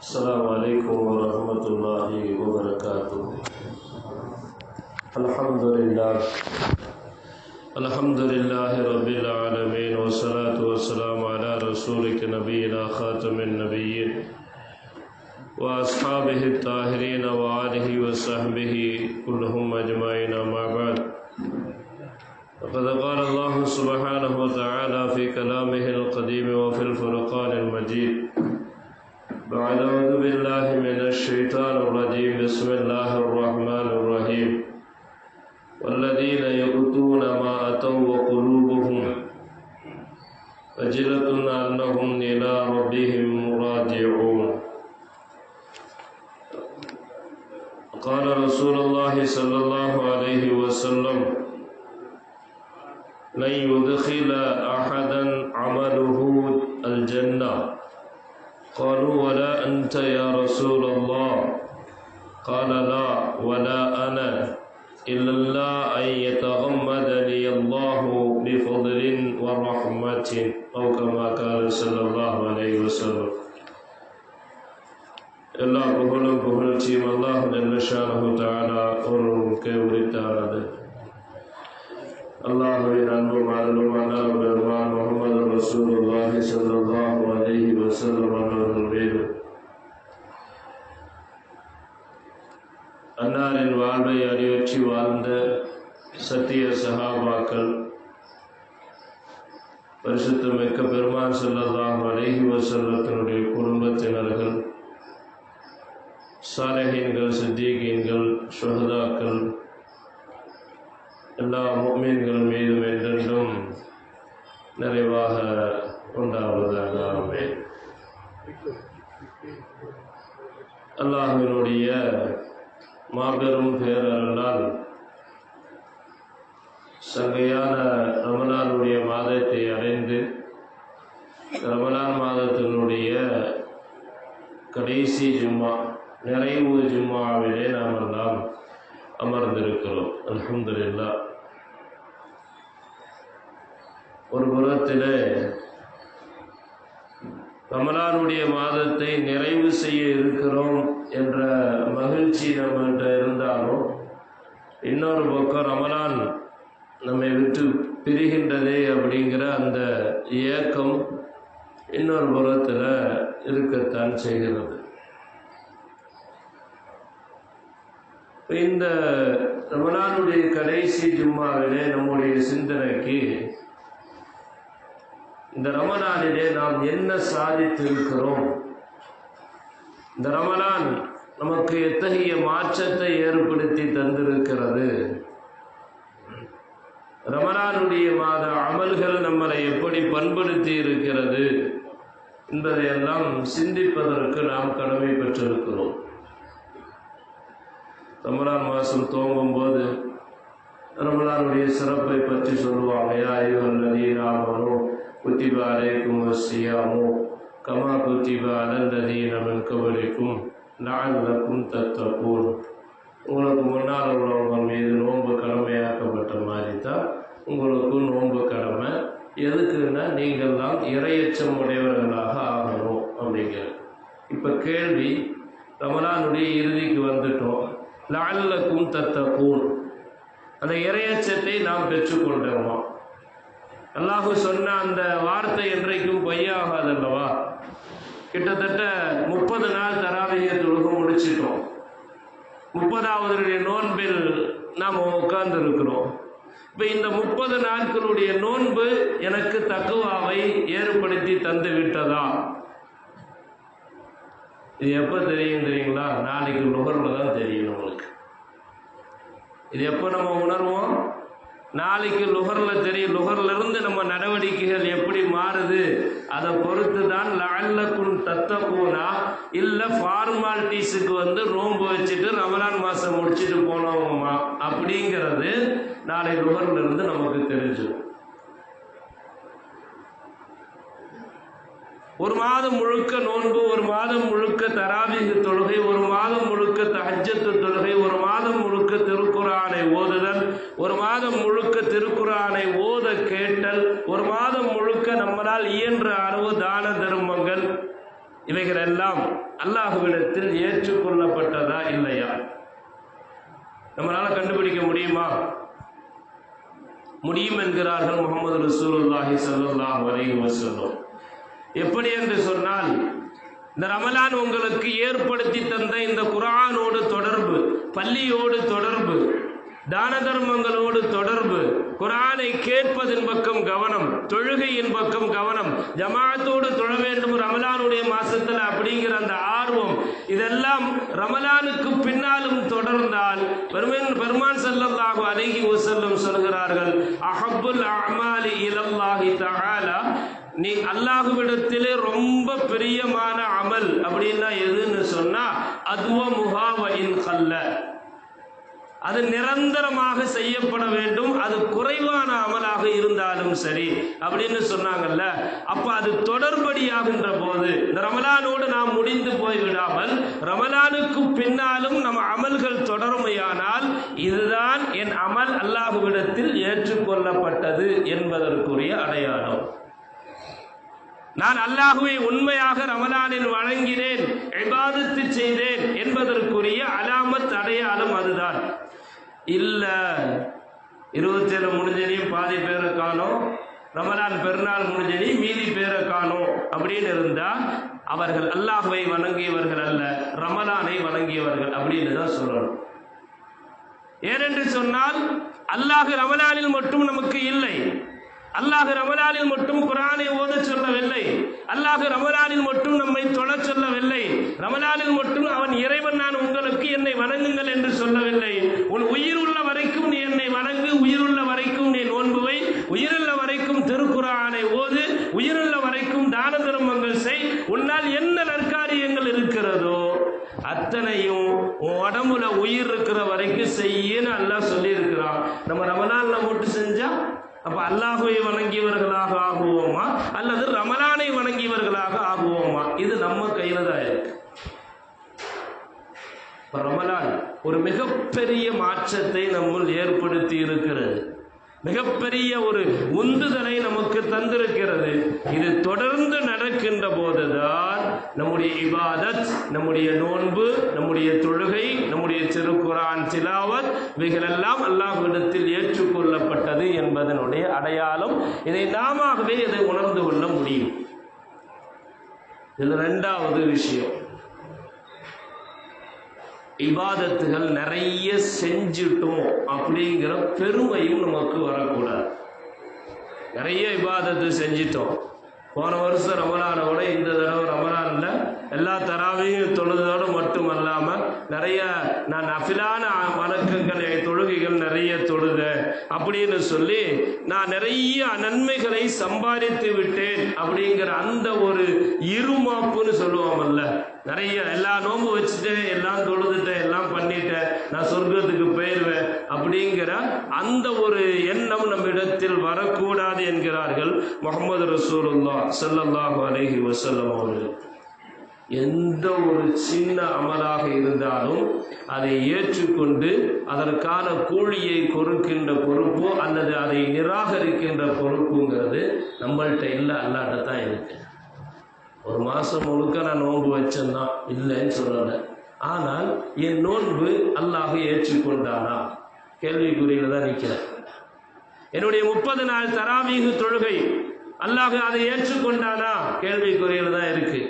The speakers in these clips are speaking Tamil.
السلام عليكم ورحمة الله وبركاته. الحمد لله رب العالمين، والصلاة والسلام على رسولك نبينا خاتم النبيين وأصحابه الطاهرين وآله وصحبه كلهم أجمعين، أما بعد. فقد قال الله سبحانه وتعالى في كلامه القديم وفي الفرقان المجيد بعد أعوذ بالله من الشيطان الرجيم. بسم الله الرحمن الرحيم. والذين يؤتون ما أتوا وقلوبهم وجلة أنهم إلى ربهم راجعون. قال رسول الله صلى الله عليه وسلم: لن يدخل أحدا عمله الجنة. قالوا: ولا أنت يا رسول الله؟ قال: لا ولا أنا إلا أن يتغمدني الله بفضل ورحمة، أو كما قال صلى الله عليه وسلم. எல்லா புகழும் புகழ்ச்சியும் அல்லாஹ் ஜல்ல ஷானஹு தஆலா ஒருவனுக்கே உரித்தானது. அல்லாஹ்வின் அன்பும் அருளும் அன்னார் பெருமான் முஹம்மது ரசூலுல்லாஹி ஸல்லல்லாஹு அலைஹி வஸல்லம் அவர்கள் மீது, அன்னாரின் வாழ்வை அறிவற்றி வாழ்ந்த சத்திய சஹாபாக்கள், பரிசுத்த மிக்க பெருமான் ஸல்லல்லாஹு அலைஹி வஸல்லத்தினுடைய குடும்பத்தினர்கள், சாலிஹீன்கள், சித்தீகீன்கள், ஷுஹதாக்கள், எல்லா முஃமின்கள் மீதும் என்றென்றும் நிறைவாக உண்டாவதாக. ஆமென். அல்லாஹ்வினுடைய மாபெரும் பேரருளால் சங்கையான ரமலானுடைய மாதத்தை அடைந்து, ரமலான் மாதத்தினுடைய கடைசி ஜும்மா, நிறைவு ஜும்மாவிலே நாம் எல்லாம் அமர்ந்திருக்கிறோம். அல்ஹம்துலில்லாஹ். ஒரு புறத்திலே ரமலானுடைய மாதத்தை நிறைவு செய்ய இருக்கிறோம் என்ற மகிழ்ச்சி நம்மகிட்ட இருந்தாலும், இன்னொரு பக்கம் ரமலான் நம்மை விட்டு பிரிகின்றதே அப்படிங்கிற அந்த ஏக்கம் இன்னொரு புறத்தில் இருக்கத்தான் செய்கிறது. இந்த ரமலானுடைய கடைசி ஜும்மாவிலே நம்முடைய சிந்தனைக்கு, இந்த ரமலானிலே நாம் என்ன சாதித்திருக்கிறோம், இந்த ரமலான் நமக்கு எத்தகைய மாற்றத்தை ஏற்படுத்தி தந்திருக்கிறது, ரமலானுடைய மாத அமல்கள் நம்மளை எப்படி பண்படுத்தி இருக்கிறது என்பதையெல்லாம் சிந்திப்பதற்கு நாம் கடமை பெற்றிருக்கிறோம். ரமலான் மாதம் துவங்கும் போது ரமலானுடைய சிறப்பை பற்றி சொல்லுவாங்க. யா அய்யுஹல்லதீன ஆமனூ குத்திப அலைக்குமுஸ் ஸியாமு கமா குத்திப அலல்லதீன மின் கப்லிக்கும் லஅல்லக்கும் தத்தகூன். உங்களுக்கு முன்னால் உள்ளவங்க மீது நோன்பு கடமையாக்கப்பட்ட மாதிரி தான் உங்களுக்கும் நோன்பு கடமை. எதுக்குன்னா நீங்கள்லாம் இறையச்சம் உடையவர்களாக ஆகணும் அப்படிங்கிறது. இப்போ கேள்வி, ரமலானுடைய இறுதிக்கு வந்துட்டோம், லஅல்லக்கும் தத்தகூன், அந்த இறையச்சத்தை நாம் பெற்றுக்கொண்டோமா? அல்லாஹ் சொன்ன அந்த வார்த்தை என்றைக்கும் பொய்யாகாதல்லவா? கிட்டத்தட்ட 30 நாள் தராவிய தொழுகை முடிச்சிட்டோம். 30வது நோன்பில் நாம் உட்கார்ந்து இருக்கிறோம். இப்போ இந்த 30 நாட்களுடைய நோன்பு எனக்கு தக்குவாவை ஏற்படுத்தி தந்து விட்டதா? இது எப்போ தெரியும் தெரியுங்களா? நாளைக்கு லுஹரில் தான் தெரியும் நம்மளுக்கு. இது எப்போ நம்ம உணர்வோம்? நாளைக்கு லுஹரில் தெரியும். லுஹர்லேருந்து நம்ம நடவடிக்கைகள் எப்படி மாறுது அதை பொறுத்து தான் லஅல்லக்கும் தத்தகூனா, இல்லை ஃபார்மாலிட்டிஸுக்கு நோன்பு வச்சுட்டு ரமலான் மாதம் முடிச்சுட்டு போனோமா அப்படிங்கிறது நாளை லுஹர்லேருந்து நமக்கு தெரிஞ்சிடும். ஒரு மாதம் முழுக்க நோன்பு, ஒரு மாதம் முழுக்க தராவீஹ் தொழுகை, ஒரு மாதம் முழுக்க தஹஜ்ஜத் தொழுகை, ஒரு மாதம் முழுக்க திருக்குர்ஆனை ஓதுதல், ஒரு மாதம் முழுக்க திருக்குர்ஆனை ஓத கேட்டல், ஒரு மாதம் முழுக்க நம்மளால் இயன்ற அளவு தான தர்மங்கள், இவைகளெல்லாம் அல்லாஹ்விடத்தில் ஏற்றுக்கொள்ளப்பட்டதா இல்லையா? நம்மளால கண்டுபிடிக்க முடியுமா? முடியும் என்கிறார்கள் முஹம்மது ரசூலுல்லாஹி ஸல்லல்லாஹு அலைஹி வஸல்லம். எப்படி என்று சொன்னால், இந்த ரமலான் உங்களுக்கு ஏற்படுத்தி தந்த இந்த குர்ஆனோடு தொடர்பு, பள்ளியோடு தொடர்பு, தான தர்மங்களோடு தொடர்பு, குர்ஆனை கேட்பதின் பக்கம் கவனம், தொழுகையின் பக்கம் கவனம், ஜமாஅத்தோடு தொழ வேண்டும் ரமலானுடைய மாசத்துல அப்படிங்கிற அந்த ஆர்வம், இதெல்லாம் ரமலானுக்கு பின்னாலும் தொடர்ந்தால் பெருமான் ஸல்லல்லாஹு அலைஹி வஸல்லம் சொல்கிறார்கள், அஹப்புல் அஅமாலி இலல்லாஹி தஆலா, நீ அல்லாஹ்விடத்திலே ரொம்ப பிரியமான அமல் அப்படின்னா எதுன்னு சொன்னா அத்வமுஹா வ இன் கல்ல, அது நிரந்தரமாக செய்யப்பட வேண்டும், அது குறைவான அமலாக இருந்தாலும் சரி அப்படின்னு சொன்னாங்கல்ல. அப்ப அது தொடர்படியாகின்ற போது இந்த ரமலானோடு நாம் முடிந்து போய்விடாமல் ரமலானுக்கு பின்னாலும் நம்ம அமல்கள் தொடருமையானால் இதுதான் என் அமல் அல்லாஹ்விடத்தில் ஏற்றுக்கொள்ளப்பட்டது என்பதற்குரிய அடையாளம். நான் அல்லாஹுவை உண்மையாக ரமலானில் வணங்கினேன், இபாதத்து செய்தேன் என்பதற்குரிய அலாமத் அடையாளம் அதுதான். இல்ல 27 முடிஞ்சனையும் பாதி பேரை காணோம், ரமலான் பெருநாள் முடிஞ்சனி மீதி பேரை காணோம் அப்படின்னு இருந்தா அவர்கள் அல்லாஹுவை வணங்கியவர்கள் அல்ல, ரமலானை வணங்கியவர்கள் அப்படின்னு தான் சொல்லணும். ஏனென்று சொன்னால் அல்லாஹ் ரமலானில் மட்டும் நமக்கு இல்லை, அல்லாஹ் ரமலானில் மட்டும் குர்ஆனை ஓத சொல்லவில்லை, அல்லாஹ் ரமலானில் மட்டும் நம்மை தொழச் சொல்லவில்லை, ரமலானில் மட்டும் அவன் இறைவன் நான் உங்களுக்கு என்னை வணங்குங்கள் என்று சொல்லவில்லை. உன் உயிருள்ள வரைக்கும் நீ என்னை வணங்கு, உயிருள்ள வரைக்கும் நீ நோன்பு வை, உயிருள்ள வரைக்கும் திருக்குர்ஆனை ஓது, உயிருள்ள வரைக்கும் தான தர்மங்கள் செய், உன்னால் என்ன நற்காரியங்கள் இருக்கிறதோ அத்தனையும் உடம்புல உயிர் இருக்கிற வரைக்கும் செய்யன்னு அல்லாஹ் சொல்லி இருக்கிறான். நம்ம ரமலான்ல மட்டும் செஞ்சா அப்ப அல்லாஹுவை வணங்கியவர்களாக ஆகுவோமா அல்லது ரமலானை வணங்கியவர்களாக ஆகுவோமா? இது நம்ம கையில தான் இருக்கு. ரமலான் ஒரு மிகப்பெரிய மாற்றத்தை நம்முள் ஏற்படுத்தி இருக்கிறது, மிகப்பெரிய ஒரு உந்துதலை நமக்கு தந்திருக்கிறது. இது தொடர்ந்து நடக்கின்ற போதுதான் நம்முடைய இபாதத், நம்முடைய நோன்பு, நம்முடைய தொழுகை, நம்முடைய திருக்குர்ஆன் திலாவத் இவைகளெல்லாம் அல்லாஹ்விடத்தில் ஏற்றுக்கொள்ளப்பட்டது என்பதனுடைய அடையாளம். இதை நாமவே இதை உணர்ந்து கொள்ள முடியும். இதுல இரண்டாவது விஷயம், இபாதத்துகள் நிறைய செஞ்சிட்டோம் அப்படிங்கிற பெருமையும் நமக்கு வரக்கூடாது. நிறைய இபாதத்து செஞ்சிட்டோம், போன வருஷம் ரமலானோட இந்த தடவை ரமலான்ல எல்லா தராவையும் தொழுதோடு மட்டும் அல்லாமல் நிறைய நான் நஃபிலான வணக்கங்களை தொழுகைகள் நிறைய தொழுத அப்படின்னு சொல்லி நான் நிறைய நன்மைகளை சம்பாதித்து விட்டேன் அப்படிங்கிற அந்த ஒரு இருமாப்புன்னு சொல்லுவோம்ல, நிறைய எல்லா நோன்பு வச்சுட்டேன், எல்லாம் தொழுதுட்டேன், எல்லாம் பண்ணிட்டேன், நான் சொர்க்கத்துக்கு போயிடுவேன் அப்படிங்கிற அந்த ஒரு எண்ணம் நம்மிடத்தில் வரக்கூடாது என்கிறார்கள் முஹம்மது ரசூலுல்லாஹ் ஸல்லல்லாஹு அலைஹி வஸல்லம் அவர்கள். எந்த ஒரு சின்ன அமலாக இருந்தாலும் அதை ஏற்றுக்கொண்டு அதற்கான கூலியை கொடுக்கின்ற பொறுப்போ அல்லது அதை நிராகரிக்கின்ற பொறுப்புங்கிறது நம்மள்கிட்ட இல்லை, அல்லாட்ட தான் இருக்கு. ஒரு மாதம் முழுக்க நான் நோன்பு வச்சேன்னா இல்லைன்னு சொல்லலை, ஆனால் என் நோன்பு அல்லாஹ் ஏற்றுக்கொண்டானா கேள்விக்குறியில் தான் நிற்கிறேன். என்னுடைய 30 நாள் தராவீஹ் தொழுகை அல்லாஹ் அதை ஏற்றுக்கொண்டானா கேள்விக்குறியில் தான் இருக்கு.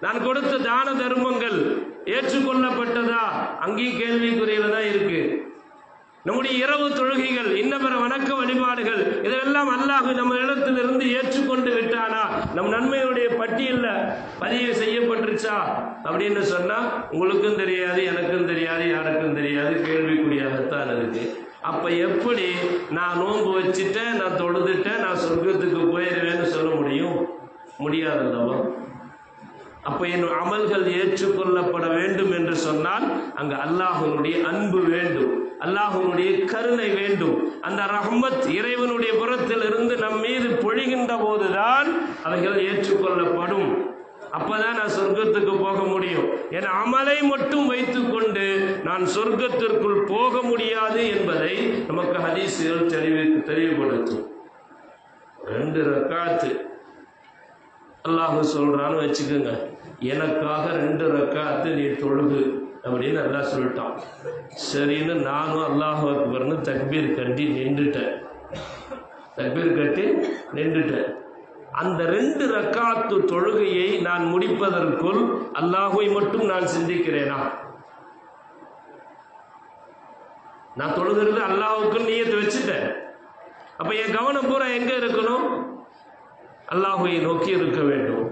நான் கொடுத்த தான தர்மங்கள் ஏற்றுக்கொள்ளப்பட்டதா அங்கேயும் கேள்விக்குறியில் தான் இருக்கு. நம்முடைய இரவு தொழுகைகள், இன்ன பிற வணக்க வழிபாடுகள் இதெல்லாம் அல்லாஹ் நம்ம இடத்திலிருந்து ஏற்றுக்கொண்டு விட்டானா, நம் நன்மையுடைய பட்டியலில் பதிவு செய்யப்பட்டுருச்சா அப்படின்னு சொன்னா உங்களுக்கும் தெரியாது, எனக்கும் தெரியாது, யாருக்கும் தெரியாது, கேள்விக்குறியாகத்தான் இருக்கு. அப்ப எப்படி நான் நோன்பு வச்சுட்டேன், நான் தொழுதுட்டேன், நான் சொர்க்கத்துக்கு போயிடுவேன்னு சொல்ல முடியும்? முடியாதல்லவா? அப்ப என் அமல்கள் ஏற்றுக்கொள்ளப்பட வேண்டும் என்று சொன்னால் அங்கு அல்லாஹ்வுடைய அன்பு வேண்டும், அல்லாஹ்வுடைய கருணை வேண்டும். அந்த ரஹ்மத் இறைவனுடைய புறத்தில் இருந்து நம் மீது பொழிகின்ற போதுதான் அவைகள் ஏற்றுக்கொள்ளப்படும். அப்பதான் நான் சொர்க்கத்துக்கு போக முடியும். என் அமலை மட்டும் வைத்துக் கொண்டு நான் சொர்க்கத்திற்குள் போக முடியாது என்பதை நமக்கு ஹதீஸ்கள் தெளிவுபடுத்தும். 2 ரக்காத்து அல்லாஹ் சொல்றான்னு வச்சுக்கோங்க, எனக்காக 2 ரக்காத்து நீ தொழுகு அப்படின்னு அல்லாஹ் சொல்லிட்டான். சரின்னு நானும் அல்லாஹ் அக்பர்னு தக்பீர் கட்டி நின்றுட்டேன். அந்த 2 ரக்காத்து தொழுகையை நான் முடிப்பதற்குள் அல்லாஹ்வை மட்டும் நான் சிந்திக்கிறேனா? நான் தொழுகிறது அல்லாஹ்வுக்கு நியத்து வச்சுட்டேன். அப்ப என் கவனம் பூரா எங்க இருக்கணும்? அல்லாஹ்வை நோக்கி இருக்க வேண்டும்.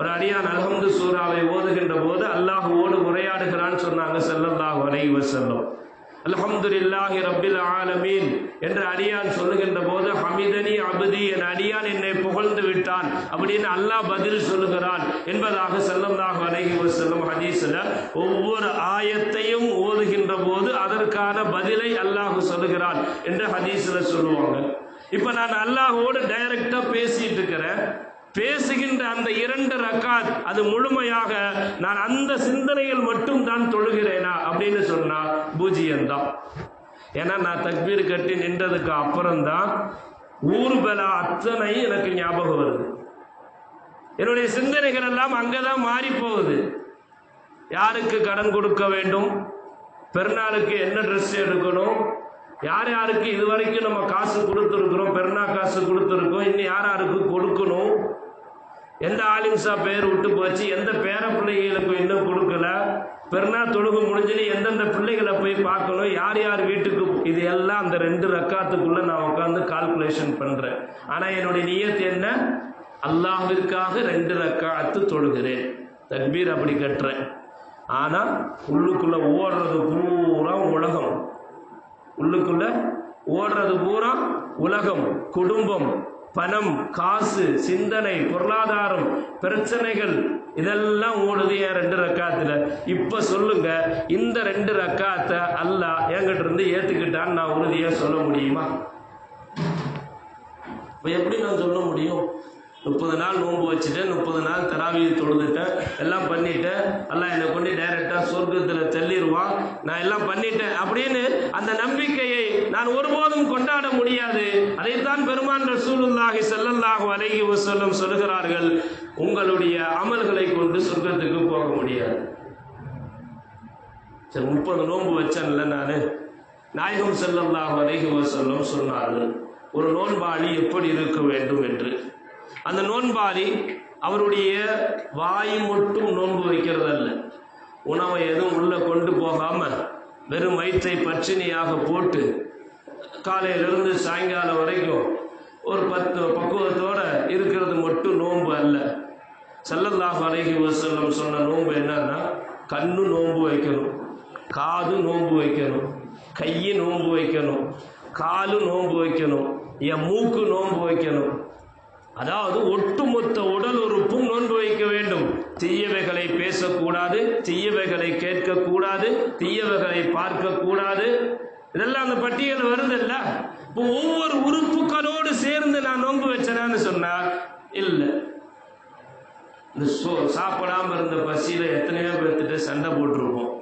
ஒரு அடியான் அல்ஹம்து சூராவை ஓதுகின்ற போது அல்லாஹ்வோடு உரையாடுகிறான்னு சொன்னாங்க ஸல்லல்லாஹு அலைஹி வஸல்லம். அல்ஹம்துலில்லாஹி ரப்பில் ஆலமீன் என்ற அடியான் சொல்லுகின்ற போது ஹமிதனி அப்தி, என் அடியான் என்னை புகழ்ந்து விட்டான் அப்படின்னு அல்லாஹ் பதில் சொல்லுகிறான் என்பதாக ஸல்லல்லாஹு அலைஹி வஸல்லம் ஹதீஸ்ல ஒவ்வொரு ஆயத்தையும் ஓதுகின்ற போது அதற்கான பதிலை அல்லாஹ் சொல்லுகிறான் என்று ஹதீஸ்ல சொல்லுவாங்க. இப்ப நான் அல்லாஹ்வோடு டைரக்டா பேசிட்டு இருக்கிறேன். பேசுகின்ற அந்த 2 ரக்காத் அது முழுமையாக நான் அந்த சிந்தனையில் மட்டும் தான் தொழுகிறேனா அப்படின்னு சொன்னா பூஜ்ஜியம்தான். ஏன்னா நான் தக்பீர் கட்டி நின்றதுக்கு அப்புறம்தான் ஊர்பலா அத்தனை எனக்கு ஞாபகம் வருது. என்னுடைய சிந்தனைகள் எல்லாம் அங்கதான் மாறி போகுது. யாருக்கு கடன் கொடுக்க வேண்டும், பெருநாளுக்கு என்ன ட்ரெஸ் எடுக்கணும், யார் யாருக்கு இதுவரைக்கும் நம்ம காசு கொடுத்துருக்குறோம், பெருநா காசு கொடுத்துருக்கோம், இன்னும் யார் யாருக்கு கொடுக்கணும், எந்த ஆலிம்சா பேர் விட்டு போச்சு, எந்த பேர பிள்ளைகளுக்கு இன்னும் கொடுக்கல, பெருநா தொழுகு முடிஞ்சுன்னு எந்தெந்த பிள்ளைகளை போய் பார்க்கணும், யார் யார் வீட்டுக்கு, இது எல்லாம் அந்த 2 ரக்காத்துக்குள்ள நான் உட்காந்து கால்குலேஷன் பண்றேன். ஆனா என்னுடைய நியத் என்ன? அல்லாஹ்விற்காக 2 ரக்காத்து தொழுகிறேன், தக்பீர் அப்படி கட்டுறேன். ஆனா உள்ளுக்குள்ள ஓடுறது பூரா உலகம், உள்ளுக்குள்ள ஓடுறது பூரா உலகம், குடும்பம், பணம், காசு, சிந்தனை, பொருளாதாரம், பிரச்சனைகள், இதெல்லாம் ஓடுது என் 2 ரக்காத்துல. இப்ப சொல்லுங்க, இந்த 2 ரக்காத்தை அல்லாஹ் என்கிட்ட இருந்து ஏத்துக்கிட்டான்னு நான் உறுதியா சொல்ல முடியுமா? இப்ப எப்படி நான் சொல்ல முடியும்? 30 நாள் நோன்பு வச்சுட்டேன், 30 நாள் தராவியை தொழுதுட்டேன், எல்லாம் பண்ணிட்டேன், அல்லாஹ் என்னை கொண்டு டைரக்டா சொர்க்கத்துல தள்ளிடுவான், நான் எல்லாம் பண்ணிட்டேன் அப்படின்னு அந்த நம்பிக்கையை நான் ஒருபோதும் கொண்டாட முடியாது. அதைத்தான் பெருமான் ரசூலுல்லாஹி ஸல்லல்லாஹு அலைஹி வஸல்லம் சொல்கிறார்கள், உங்களுடைய அமல்களை கொண்டு சொர்க்கத்துக்கு போக முடியாது. சரி, 30 நோன்பு வச்சேன்ல நானு, நாயகம் ஸல்லல்லாஹு அலைஹி வஸல்லம் சொன்னார்கள் ஒரு நோன்பாளி எப்படி இருக்க வேண்டும் என்று. அந்த நோன்பாளி அவருடைய வாய் மட்டும் நோன்பு வைக்கிறதல்ல, உணவை எதுவும் உள்ள கொண்டு போகாம வெறும் வயிற்றை பச்சினியாக போட்டு காலையிலிருந்து சாயங்காலம் வரைக்கும் ஒரு 10 பக்குவத்தோட இருக்கிறது மட்டும் நோன்பு அல்ல. ஸல்லல்லாஹு அலைஹி வஸல்லம் சொன்ன நோன்பு என்னன்னா, கண்ணு நோன்பு வைக்கணும், காது நோன்பு வைக்கணும், கையை நோன்பு வைக்கணும், காலு நோன்பு வைக்கணும், என் மூக்கு நோன்பு வைக்கணும். அதாவது ஒட்டுமொத்த உடல் உறுப்பும் நோன்பு வைக்க வேண்டும். தீயவைகளை பேசக்கூடாது, தீயவைகளை கேட்கக்கூடாது, தீயவைகளை பார்க்க கூடாது. இதெல்லாம் அந்த பட்டியல் வருதுல்ல. இப்போ ஒவ்வொரு உறுப்புகளோடு சேர்ந்து நான் நோன்பு வச்சேன்னு சொன்னா இல்ல. இந்த சாப்பிடாம இருந்த பசியில எத்தனையோ பேர்த்திட்ட சண்டை போட்டிருப்போம்,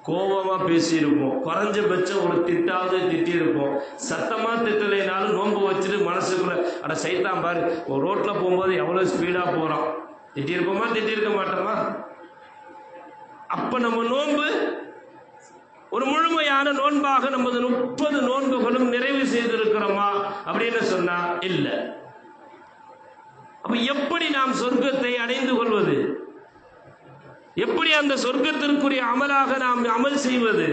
கோபமா பேசியிருப்போம், குறைஞ்சபட்சம் ஒரு திட்டாவது திட்டிருப்போம். சத்தமா திட்டலைனாலும் நோன்பு வச்சுட்டு மனசுக்குள்ள அட சைத்தான் பாரு, ஒரு ரோட்ல போகும்போது எவ்வளவு ஸ்பீடா போறான், திட்டிருப்போமா திட்டிருக்க மாட்டோமா? அப்ப நம்ம நோன்பு ஒரு முழுமையான நோன்பாக நமது 30 நோன்புகளும் நிறைவு செய்திருக்கிறோமா அப்படின்னு சொன்னா இல்ல. அப்ப எப்படி நாம் சொர்க்கத்தை அடைந்து கொள்வது? எப்படி அந்த சொர்க்கத்திற்குரிய அமலாக நாம் அமல் செய்வது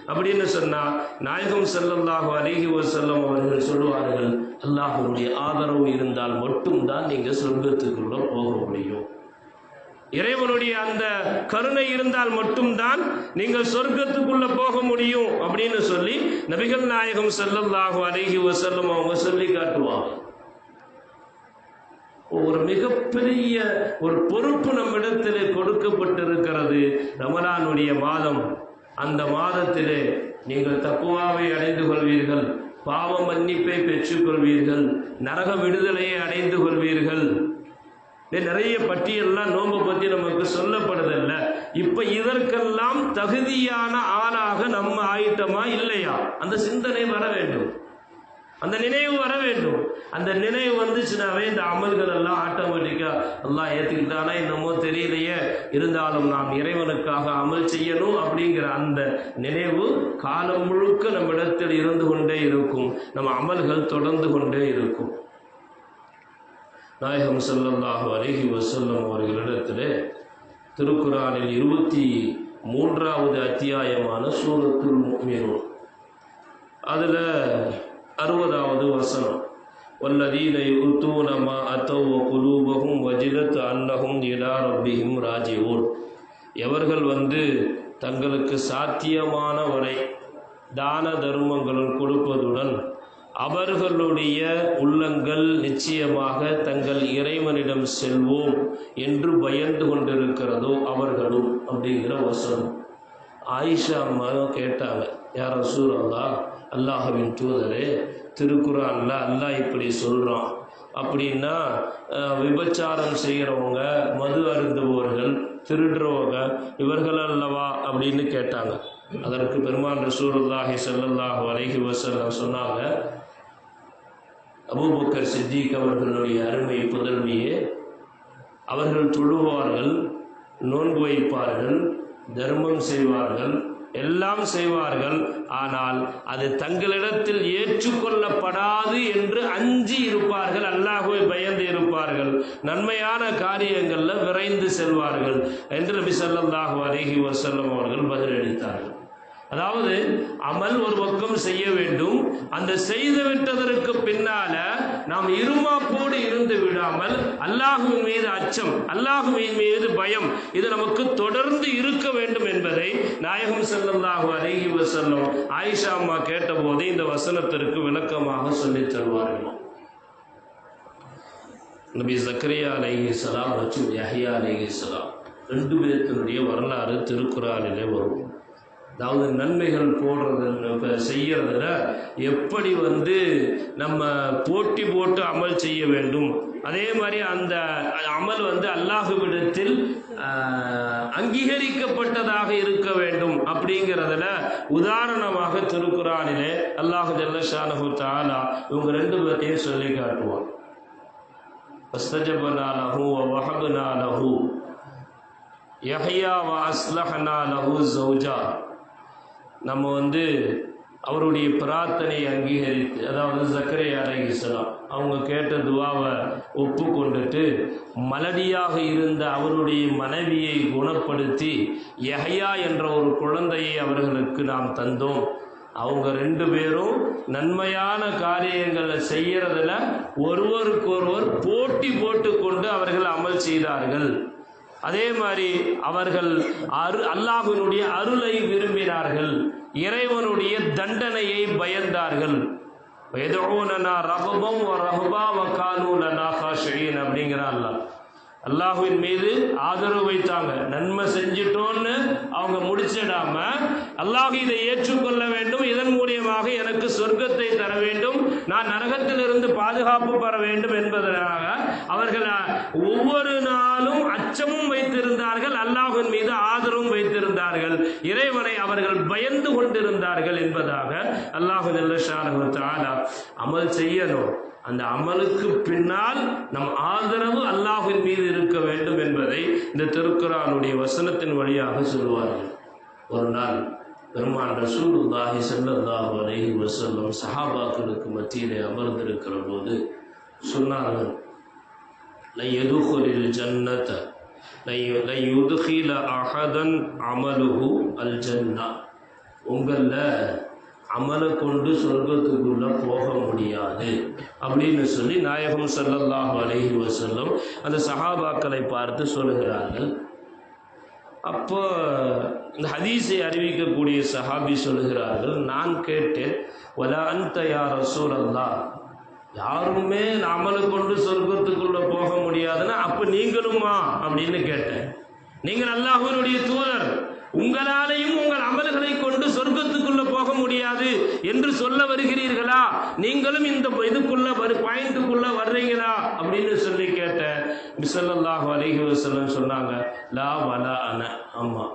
அப்படின்னு சொன்னா, நாயகம் ஸல்லல்லாஹு அலைஹி வஸல்லம் அவர்கள் சொல்லுவார்கள், அல்லாஹ்வுடைய ஆதரவு இருந்தால் மட்டும்தான் நீங்க சொர்க்கத்துக்குள்ள போக முடியும். இறைவனுடைய அந்த கருணை இருந்தால் மட்டும்தான் நீங்கள் சொர்க்கத்துக்குள்ள போக முடியும் அப்படின்னு சொல்லி நபிகள் நாயகம் ஸல்லல்லாஹு அலைஹி வஸல்லம் அவங்க சொல்லி காட்டுவாங்க. ஒரு மிகப்பெரிய ஒரு பொறுப்பு நம்மிடத்திலே கொடுக்கப்பட்டிருக்கிறது. ரமலானுடைய மாதம், அந்த மாதத்திலே நீங்கள் தக்குவாவை அடைந்து கொள்வீர்கள், பாவ மன்னிப்பை பெற்றுக்கொள்வீர்கள், நரக விடுதலையை அடைந்து கொள்வீர்கள். நிறைய பட்டியல்லாம் நோன்பை பற்றி நமக்கு சொல்லப்படுதல்ல. இப்ப இதற்கெல்லாம் தகுதியான ஆளாக நம்ம ஆயிட்டமா இல்லையா? அந்த சிந்தனை வர வேண்டும். அந்த நினைவு வர வேண்டும். அந்த நினைவு வந்துச்சுனாவே இந்த அமல்கள் எல்லாம் ஆட்டோமேட்டிக்காக எல்லாம் ஏற்றுக்கிட்டானா என்னமோ தெரியலையே, இருந்தாலும் நாம் இறைவனுக்காக அமல் செய்யணும் அப்படிங்கிற அந்த நினைவு காலம் முழுக்க நம்மிடத்தில் இருந்து கொண்டே இருக்கும். நம்ம அமல்கள் தொடர்ந்து கொண்டே இருக்கும். நாயகம் ஸல்லல்லாஹு அலைஹி வஸல்லம் அவர்களிடத்தில் திருக்குர்ஆனில் 23வது அத்தியாயமான சூரத்துல் முஃமினூன் அதில் 60வது வசனம், வல்லதீன யுத்தூன மா அத்தவ் வ குலூபஹும் வஜிலத் அன்னஹும் இலா ரப்பிஹிம் ராஜிஊன். எவர்கள் தங்களுக்கு சாத்தியமான வரை தான தர்மங்கள் கொடுப்பதுடன் அவர்களுடைய உள்ளங்கள் நிச்சயமாக தங்கள் இறைவனிடம் செல்வோம் என்று பயந்து கொண்டிருக்கிறதோ அவர்களும் அப்படிங்கிற வசனம். ஆயிஷா அம்மா கேட்டாங்க, யார் ரசூலல்லாஹ், அல்லாஹ்வின் தூதரே, திருக்குர்ஆன்ல அல்லாஹ் இப்படி சொல்கிறான் அப்படின்னா விபச்சாரம் செய்கிறவங்க, மது அருந்துபவர்கள், திருடுறவங்க இவர்கள் அல்லவா அப்படின்னு கேட்டாங்க. அதற்கு பெருமான் ரசூலுல்லாஹி ஸல்லல்லாஹு அலைஹி வஸல்லம் சொன்னாங்க, அபூபக்கர் சித்திக் அவர்களுடைய அருமை புதல்வியே, அவர்கள் தொழுவார்கள், நோன்பு வைப்பார்கள், தர்மம் செய்வார்கள், எல்லாம் செய்வார்கள், ஆனால் அது தங்களிடத்தில் ஏற்றுக்கொள்ளப்படாது என்று அஞ்சி இருப்பார்கள், அல்லாஹ்வை பயந்து இருப்பார்கள், நன்மையான காரியங்களில் விரைந்து செல்வார்கள் என்று நபி ஸல்லல்லாஹு அலைஹி வஸல்லம் அவர்கள் பதிலளித்தார்கள். அதாவது அமல் ஒரு பக்கம் செய்ய வேண்டும், அந்த செய்து விட்டதற்கு பின்னால நாம் இருமாப்போடு இருந்து விடாமல் அல்லாஹ்வின் மீது அச்சம், அல்லாஹ்வின் மீது பயம், இது நமக்கு தொடர்ந்து இருக்க வேண்டும் என்பதை நாயகம் ஸல்லல்லாஹு அலைஹி வஸல்லம் ஆயிஷா அம்மா கேட்டபோது இந்த வசனத்திற்கு விளக்கமாக சொல்லித் தருவார்கள். நபி ஜக்கரியா அலைஹிஸ்ஸலாம் மற்றும் யஹ்யா அலைஹிஸ்ஸலாம் 2 பேருடைய வரலாறு திருக்குர்ஆனிலே வரும். அதாவது நன்மைகள் போடுறது செய்யறதுல எப்படி நம்ம போட்டி போட்டு அமல் செய்ய வேண்டும், அதே மாதிரி அந்த அமல் அல்லாஹ்விடத்தில் அங்கீகரிக்கப்பட்டதாக இருக்க வேண்டும் அப்படிங்கிறதுல உதாரணமாக திருக்குர்ஆனிலே அல்லாஹ் ஜல்ல ஷானஹு தஆலா இவங்க 2 பேரையும் சொல்லி காட்டுவான். ஃபஸ்தஜபனா லஹு வ வஹப்னா லஹு யஹ்யா வ அஸ்லஹனா லஹு ஸௌஜா. நம்ம அவருடைய பிரார்த்தனையை அங்கீகரித்து, அதாவது ஜக்கரியா அலைஹிஸ்ஸலாம் அவங்க கேட்ட துவாவை ஒப்புக்கொண்டுட்டு மலடியாக இருந்த அவருடைய மனைவியை குணப்படுத்தி யஹ்யா என்ற ஒரு குழந்தையை அவர்களுக்கு நாம் தந்தோம். அவங்க 2 பேரும் நன்மையான காரியங்களை செய்யறதுல ஒருவருக்கொருவர் போட்டி போட்டு கொண்டு அவர்கள் அமல் செய்தார்கள். அதே மாதிரி அவர்கள் அல்லாஹ்வினுடைய அருளை விரும்பினார்கள், இறைவனுடைய தண்டனையை பயந்தார்கள். யதுஊனனா ரஹபம் வ ரஹபா வ கானூ லனா காஷிஈன் அப்படிங்கிற அல்லாஹ்வின் மீது ஆதரவு வைத்தாங்க. நன்மை செஞ்சிட்டோன்னு அவங்க முடிச்சிடாம அல்லாஹ் இதை ஏற்றுக்கொள்ள வேண்டும், இதன் மூலியமாக எனக்கு சொர்க்கத்தை தர வேண்டும், நான் நரகத்திலிருந்து பாதுகாப்பு பெற வேண்டும் என்பதற்காக அவர்கள் ஒவ்வொரு நாளும் அச்சமும் வைத்திருந்தார்கள், அல்லாஹ்வின் மீது ஆதரவும் வைத்திருந்தார்கள், இறைவனை அவர்கள் பயந்து கொண்டிருந்தார்கள் என்பதாக அல்லாஹ் ஜல்ல ஷானஹு தஆலா அமல் செய்யணும். அந்த அமலுக்கு பின்னால் நம் ஆதரவு அல்லாஹ்வின் மீது இருக்க வேண்டும் என்பதை இந்த திருக்குர்ஆனுடைய வசனத்தின் வழியாக சொல்வார்கள். ஒரு நாள் பெருமான் ரசூலுல்லாஹி ஸல்லல்லாஹு அலைஹி வஸல்லம் சஹாபாக்களுக்கு மத்தியிலே அமர்ந்திருக்கிற போது சொன்னார்கள், லை யதுகுலில் ஜன்னத லை யுத்கில அஹதன் அமலுஹு அல் ஜன்னா. உங்களில் அமலை கொண்டு சொர்க்கத்துக்குள்ள போக முடியாது அப்படின்னு சொல்லி நாயகம் ஸல்லல்லாஹு அலைஹி வஸல்லம் அந்த சஹாபாக்களை பார்த்து சொல்லுகிறார்கள். அப்போ இந்த ஹதீஸை அறிவிக்கக்கூடிய சஹாபி சொல்லுகிறார்கள், நான் கேட்டேன், வலா அன்த யா ரசூலல்லாஹ், யாருமே அமலை கொண்டு சொர்க்கத்துக்குள்ள போக முடியாதுன்னா அப்போ நீங்களுமா அப்படின்னு கேட்டேன். நீங்கள் அல்லாஹ்வினுடைய தூதர், உங்களாலேயும் உங்கள் அமல்களை கொண்டு சொர்க்கத்துக்குள்ள போக முடியாது என்று சொல்ல வருகிறீர்களா? நீங்களும் இந்த இதுக்குள்ள பாயிண்ட்டுக்குள்ள வர்றீங்களா அப்படின்னு சொல்லி கேட்டேன். ஸல்லல்லாஹு அலைஹி வஸல்லம் சொன்னாங்க, லா வலா அன, ஆமா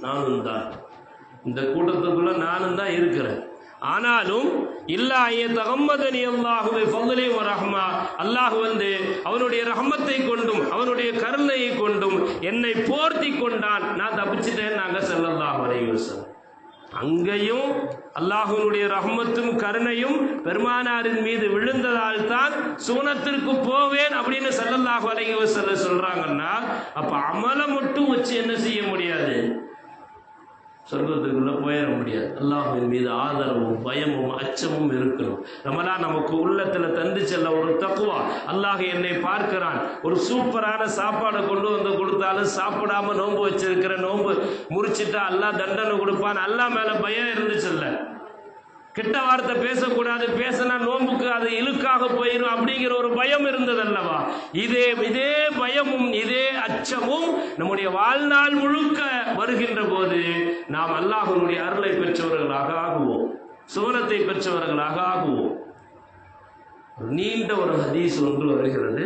நானும் தான், இந்த கூட்டத்துக்குள்ள நானும் தான் இருக்கிறேன். ஆனாலும் இல்லா ஐயத்தகம்மதனி அல்லாஹுவை ஃபضலி வ ரஹ்மா, அல்லாஹ் அவனுடைய ரஹமத்தை கொண்டும் அவனுடைய கருணையை கொண்டும் என்னை போர்த்தி கொண்டான், நான் தப்பிச்சிட்டேன். நாங்க ஸல்லல்லாஹு அலைஹி வஸல்லம் அங்கேயும் அல்லாஹ்வுடைய ரஹமத்தும் கருணையும் பெருமானாரின் மீது விழுந்ததால் தான் சுவனத்திற்கு போவேன் அப்படின்னு ஸல்லல்லாஹு அலைஹி வஸல்லம் சொல்றாங்கன்னா, அப்ப அமலை மட்டும் வச்சு என்ன செய்ய முடியாது, சொர்க்கத்துக்குள்ள போயிட முடியாது. அல்லாஹ்வின் மீது ஆதரவும் பயமும் அச்சமும் இருக்கணும். நம்மளாம் நமக்கு உள்ளத்துல தந்து செல்ல ஒரு தக்குவா. அல்லாஹ் என்னை பார்க்கிறான். ஒரு சூப்பரான சாப்பாடை கொண்டு வந்து கொடுத்தாலும் சாப்பிடாம நோன்பு வச்சிருக்கிற, நோன்பு முறிச்சிட்டா அல்லாஹ் தண்டனை கொடுப்பான். அல்லாஹ் மேல பயம் இருந்துச்சுல்ல. கெட்ட வார்த்தை பேசக்கூடாது, பேசினா நோன்புக்கு அது இழுக்காக போயிடும் அப்படிங்கிற ஒரு பயம் இருந்தது அல்லவா? இதே பயமும் இதே அச்சமும் நம்முடைய வாழ்நாள் முழுக்க வருகின்ற போது நாம் அல்லாஹ்வுடைய அருளை பெற்றவர்களாக ஆகுவோம், சுவனத்தை பெற்றவர்களாக ஆகுவோம். நீண்ட ஒரு ஹதீஸ் ஒன்று வருகிறது.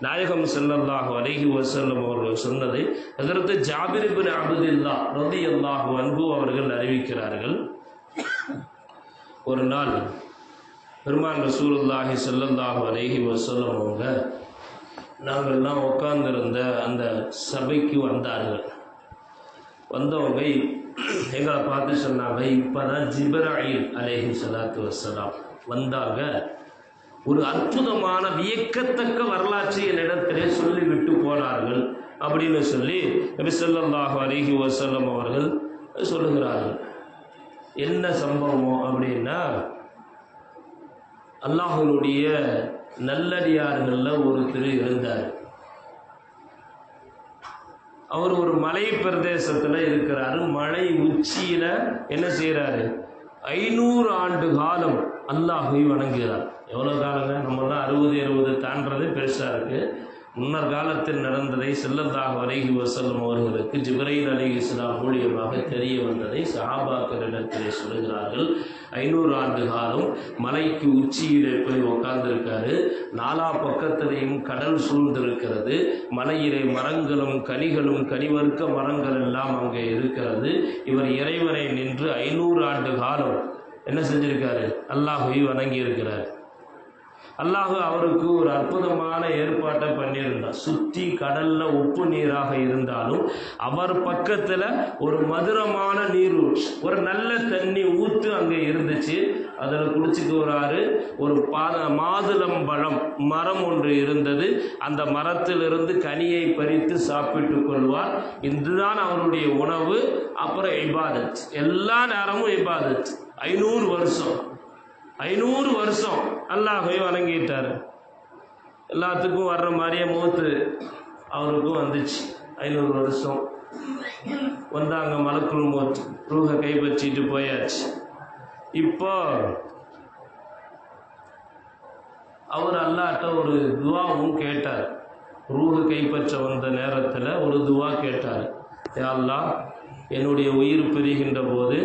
நாயகம் ஸல்லல்லாஹு அலைஹி வஸல்லம் அவர்கள் சொன்னதை ஹஜ்ரத் ஜாபிர் இப்னு அப்துல்லாஹ் ரலியல்லாஹு அன்ஹு அவர்கள் அறிவிக்கிறார்கள். ஒரு நாள் பெருமான் ரசூலுல்லாஹி ஸல்லல்லாஹு அலைஹி வஸல்லம் அவங்க நாங்கள்லாம் உட்கார்ந்திருந்த அந்த சபைக்கு வந்தார்கள். வந்தவங்க எங்களை பார்த்து சொன்னாங்க, இப்போதான் ஜிப்ராயில் அலைஹி ஸலாத்து வஸ்ஸலாம் வந்தாங்க, ஒரு அற்புதமான வியக்கத்தக்க வரலாற்றை என்னிடத்திலே சொல்லிவிட்டு போனார்கள் அப்படின்னு சொல்லி நபி ஸல்லல்லாஹு அலைஹி வஸல்லம் அவர்கள் சொல்லுகிறார்கள். என்ன சம்பவம் அப்படின்னா, அல்லாஹ்வுடைய நல்லடியார்கள்ல ஒருத்தர் இருந்தார். அவர் ஒரு மலை பிரதேசத்தில் இருக்கிறாரு. மலை உச்சியில என்ன செய்யறாரு, 500 ஆண்டு காலம் அல்லாஹ்வை வணங்குகிறார். எவ்வளோ காலங்க, நம்மளாம் 60-70 தாண்டது பெருசா இருக்கு. முன்னர் காலத்தில் நடந்ததை ஸல்லல்லாஹு அலைஹி வஸல்லம் அவர்களுக்கு ஜிப்ரீல் அலைஹிஸ்ஸலாம் மூலியமாக தெரிய வந்ததை சஹாபாக்களிடத்திலே சொல்கிறார்கள். 500 ஆண்டு காலம் மலைக்கு உச்சியிலே போய் உட்கார்ந்திருக்காரு. நாலா பக்கத்திலையும் கடல் சூழ்ந்திருக்கிறது. மலையிலே மரங்களும் கனிகளும் கனிவர்க்க மரங்கள் எல்லாம் அங்கே இருக்கிறது. இவர் இறைவனை நின்று 500 ஆண்டு காலம் என்ன செஞ்சிருக்காரு, அல்லாஹ்வை வணங்கி இருக்கிறார். அல்லாஹ் அவருக்கு ஒரு அற்புதமான ஏற்பாட்டை பண்ணியிருந்தார். சுற்றி கடல்ல உப்பு நீராக இருந்தாலும் அவர் பக்கத்துல ஒரு மதுரமான நீர், ஒரு நல்ல தண்ணி ஊத்து அங்கே இருந்துச்சு. அதில் குடிச்சுக்குறாரு. ஒரு மாதுளம்பழம் மரம் ஒன்று இருந்தது. அந்த மரத்திலிருந்து கனியை பறித்து சாப்பிட்டு கொள்வார். இதுதான் அவருடைய உணவு. அப்புறம் இபாதத், எல்லா நேரமும் இபாதத். 500 வருஷம் அல்லாஹ்வை வணங்கிட்டார். எல்லாத்துக்கும் வர்ற மாதிரியே மூத்து அவருக்கும் வந்துச்சு. 500 வருஷம் வந்தாங்க. மலக்குல் மௌத் ரூஹை கைப்பற்றிட்டு போயாச்சு. இப்போ அவர் அல்லாஹ்ட்ட ஒரு துவாவும் கேட்டார். ரூஹை கைப்பற்ற வந்த நேரத்தில் ஒரு துவா கேட்டார். யா அல்லாஹ், என்னுடைய உயிர் பிரிகின்ற போது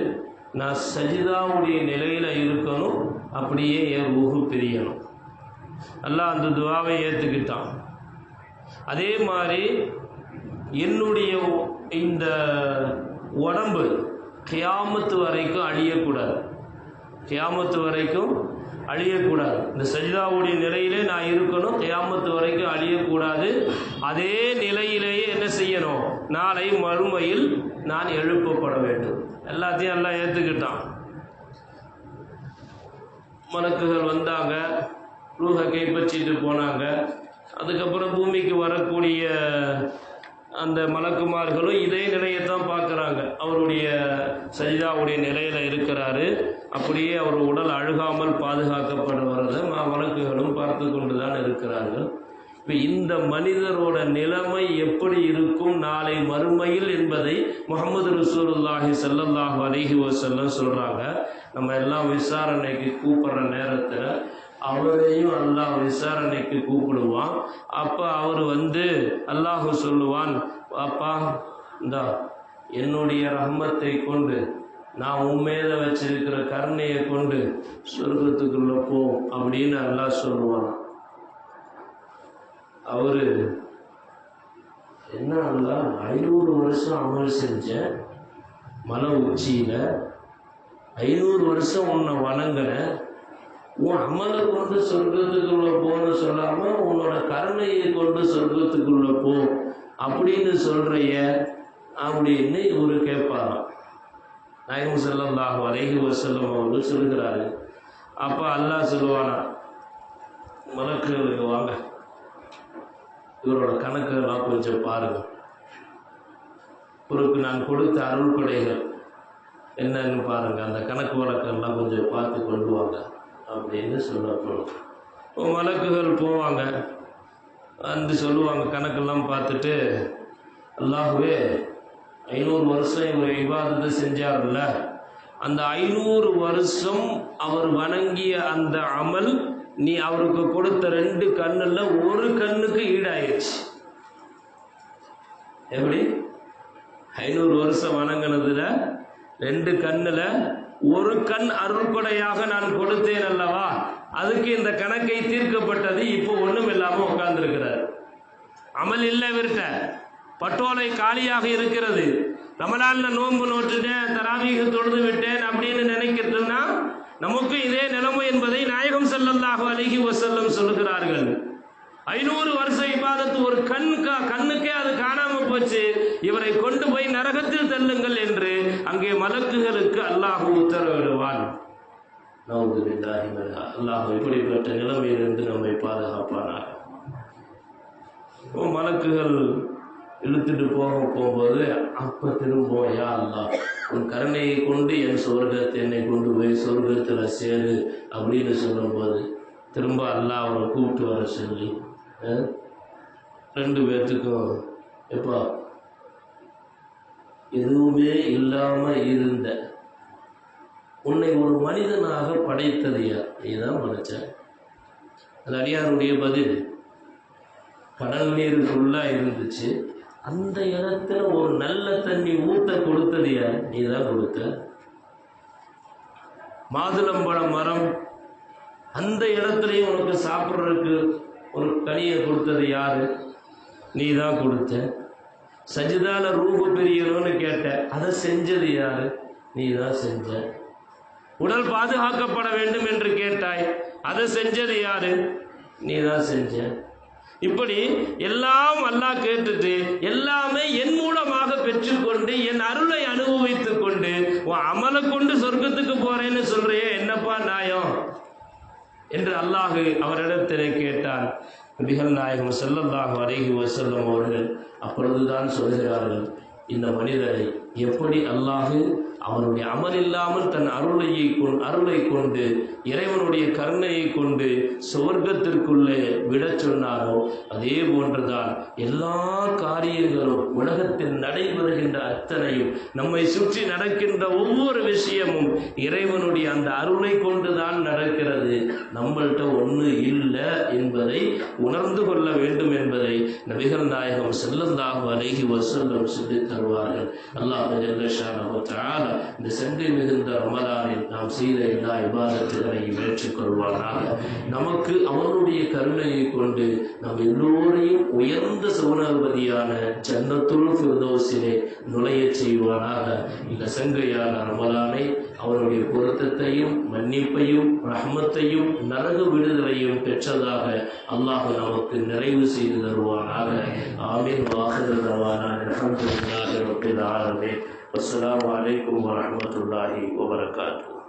நான் சஜிதாவுடைய நிலையில் இருக்கணும், அப்படியே என் ரூஹு பிரியணும். அல்லாஹ் அந்த துவாவை ஏற்றுக்கிட்டான். அதே மாதிரி என்னுடைய இந்த உடம்பு கியாமத்து வரைக்கும் அழியக்கூடாது, கியாமத்து வரைக்கும் அழியக்கூடாது. இந்த சஜிதாவுடைய நிலையிலே நான் இருக்கணும், கியாமத்து வரைக்கும் அழியக்கூடாது. அதே நிலையிலேயே என்ன செய்யணும், நாளை மறுமையில் நான் எழுப்பப்பட வேண்டும். எல்லாத்தையும் எல்லாம் ஏற்றுக்கிட்டான். மலக்குகள் வந்தாங்க, ரூஹை கைப்பற்றிட்டு போனாங்க. அதுக்கப்புறம் பூமிக்கு வரக்கூடிய அந்த மலக்குமார்களும் இதே நிலையத்தான் பார்க்குறாங்க. அவருடைய சஜிதாவுடைய நிலையில் இருக்கிறாரு. அப்படியே அவர் உடல் அழுகாமல் பாதுகாக்கப்படுவதை மலக்குகளும் பார்த்து கொண்டு தான் இருக்கிறார்கள். இப்போ இந்த மனிதரோட நிலைமை எப்படி இருக்கும் நாளை மறுமையில் என்பதை முஹம்மது ரசூலுல்லாஹி ஸல்லல்லாஹு அலைஹி வஸல்லம் சொல்கிறாங்க. நம்ம எல்லாம் விசாரணைக்கு கூப்பிட்ற நேரத்தில் அவரையும் அல்லாஹ் விசாரணைக்கு கூப்பிடுவான். அப்போ அவர் அல்லாஹ் சொல்லுவான், அப்பா இந்தா என்னுடைய ரஹ்மத்தை கொண்டு, நான் உண்மையில வச்சிருக்கிற கருணையை கொண்டு சொர்க்கத்துக்குள்ள போ அப்படின்னு அல்லாஹ் சொல்லுவான். அவரு என்ன, அல்லாஹ் 500 வருஷம் அமல் செஞ்ச மலை உச்சியில 500 வருஷம் உன்னை வணங்குறேன், உன் அமலை கொண்டு சொர்க்கத்துக்குள்ள போன்னு சொல்லாம உன்னோட கருணையை கொண்டு சொர்க்கத்துக்குள்ள போ அப்படின்னு சொல்றிய அப்படின்னு இவரு கேட்பாராம். நாயகம் ஸல்லல்லாஹு அலைஹி வஸல்லம் அவர்கள் சொல்கிறாரு. அப்போ அல்லாஹ் சொல்லுவானா, மலக்குகளுக்கு வாங்க, இவரோட கணக்குகள்லாம் கொஞ்சம் பாருங்க, இவருக்கு நான் கொடுத்த அருள் கொடைகள் என்னன்னு பாருங்க, அந்த கணக்கு வழக்கெல்லாம் கொஞ்சம் பார்த்து கொண்டு வாங்க அப்படின்னு சொல்லப்படும். மலக்குகள் போவாங்க, வந்து சொல்லுவாங்க, கணக்கெல்லாம் பார்த்துட்டு, அல்லாஹ்வே 500 வருஷம் இவர் இபாதத்தை செஞ்சார்ல, அந்த 500 வருஷம் அவர் வணங்கிய அந்த அமல் நீ அவருக்கு கொடுத்த 2 கண்ணுல ஒரு கண்ணுக்கு ஈடாயிருச்சு. எப்படி? 500 வருஷம் வணங்கினதுல 2 கண்ணுல ஒரு கண் அருள்கொடையாக நான் கொடுத்தேன் அல்லவா, அதுக்கு இந்த கணக்கை தீர்க்கப்பட்டது. இப்போ ஒன்றும் இல்லாமல் உட்கார்ந்துருக்கிறார். அமல் இல்லை, இவர்கிட்ட பட்டோலை காலியாக இருக்கிறது. ரமலான்ல நோன்பு நோட்டுட்டேன், தராவீக தொழுது விட்டேன் அப்படின்னு நினைக்கிறதுனா நமக்கு இதே நிலைமை என்பதை நாயகம் ஸல்லல்லாஹு அலைஹி வஸல்லம் சொல்லுகிறார்கள். 500 வருஷம் இபாதத்து ஒரு கண்ணுக்கே அது காணாம போச்சு, இவரை கொண்டு போய் நரகத்தில் தள்ளுங்கள் என்று அங்கே மலக்குகளுக்கு அல்லாஹ் உத்தரவிடுவான். அல்லாஹ் இப்படிப்பட்ட நிலைமையிலிருந்து நம்மை பாதுகாப்பானார். மலக்குகள் இழுத்துட்டு போகும்போது அப்ப திரும்பும், யா அல்லாஹ் உன் கருணையை கொண்டு என் சொர்க்கத்தை என்னை கொண்டு போய் சொர்க்கத்தில் சேரு அப்படின்னு சொல்லும்போது திரும்ப அல்லாஹ் அவரை கூப்பிட்டு வர சொல்லி 2 பேர்த்துக்கும், எப்பா எதுவுமே இல்லாம இருந்த உன்னை ஒரு மனிதனாக படைத்தது யார்? நீதான் படைச்ச. அது அடியாருடைய பதில். கடல் நீர் ஃபுல்லா இருந்துச்சு, அந்த இடத்துல ஒரு நல்ல தண்ணி ஊட்ட கொடுத்தது யார்? நீதான் கொடுத்த. மாதுளம்பழ மரம், அந்த இடத்துலையும் உனக்கு சாப்பிட்றதுக்கு ஒரு கனியை கொடுத்தது யாரு? நீ தான் கொடுத்த. சஜிதால ரூபு பெரியணும்னு கேட்ட, அதை செஞ்சது யாரு? நீ தான் செஞ்ச. உடல் பாதுகாக்கப்பட வேண்டும் என்று கேட்டாய், அதை செஞ்சது யாரு? நீ தான் செஞ்ச. இப்படி எல்லாம் அல்லாஹ் கேட்டுட்டு எல்லாமே என் மூலமாக பெற்றுக்கொண்டு என் அருளை அனுபவித்துக் கொண்டு உன் அமலை கொண்டு சொர்க்கத்துக்கு போறேன்னு சொல்றியே, என்னப்பா நியாயம் என்று அல்லாஹ் அவரிடத்திலே கேட்டான். நபிகள் நாயகம் ஸல்லல்லாஹு அலைஹி வஸல்லம் அவர்கள் அப்பொழுதுதான் சொல்கிறார்கள், இந்த மனிதரை எப்படி அல்லாஹ் அவனுடைய அமல் இல்லாமல் தன் அருளை கொண்டு இறைவனுடைய கருணையை கொண்டு சுவர்க்கத்திற்குள்ளே விடச் சொன்னாரோ அதே போன்றுதான் எல்லா காரியங்களும் உலகத்தில் நடைபெறுகின்ற அத்தனையும் நம்மை சுற்றி நடக்கின்ற ஒவ்வொரு விஷயமும் இறைவனுடைய அந்த அருளை கொண்டுதான் நடக்கிறது. நம்மள்கிட்ட ஒன்று இல்லை என்பதை உணர்ந்து கொள்ள வேண்டும் என்பதை நபிகள் நாயகம் ஸல்லல்லாஹு அலைஹி வஸல்லம் சொல்லித் தருவார்கள். அல்லாஹ் ஜல்ல ஷானஹு தஆலா இந்த சங்கை மிகுந்த ரமலானில் நாம் செய்த எல்லா இபாதத்துகளையும் ஏற்றுக்கொள்வானாக. நமக்கு அவனுடைய கருணையை கொண்டு நம் எல்லோரையும் உயர்ந்த சுவனபதியான ஜன்னத்துல் ஃபிர்தௌஸிலே நுழைய செய்வானாக. இந்த சங்கையான ரமலானை அவனுடைய பொருத்தத்தையும் மன்னிப்பையும் ரஹ்மத்தையும் நரக விடுதலையும் பெற்றதாக அல்லாஹ் நமக்கு நிறைவு செய்து தருவானாக. ஆமீன். வாஹிரு தஅவானா அல்ஹம்துலில்லாஹி ரப்பில் ஆலமீன். அஸ்ஸலாமு அலைக்கும் வரஹ்மத்துல்லாஹி வபரகாத்துஹு.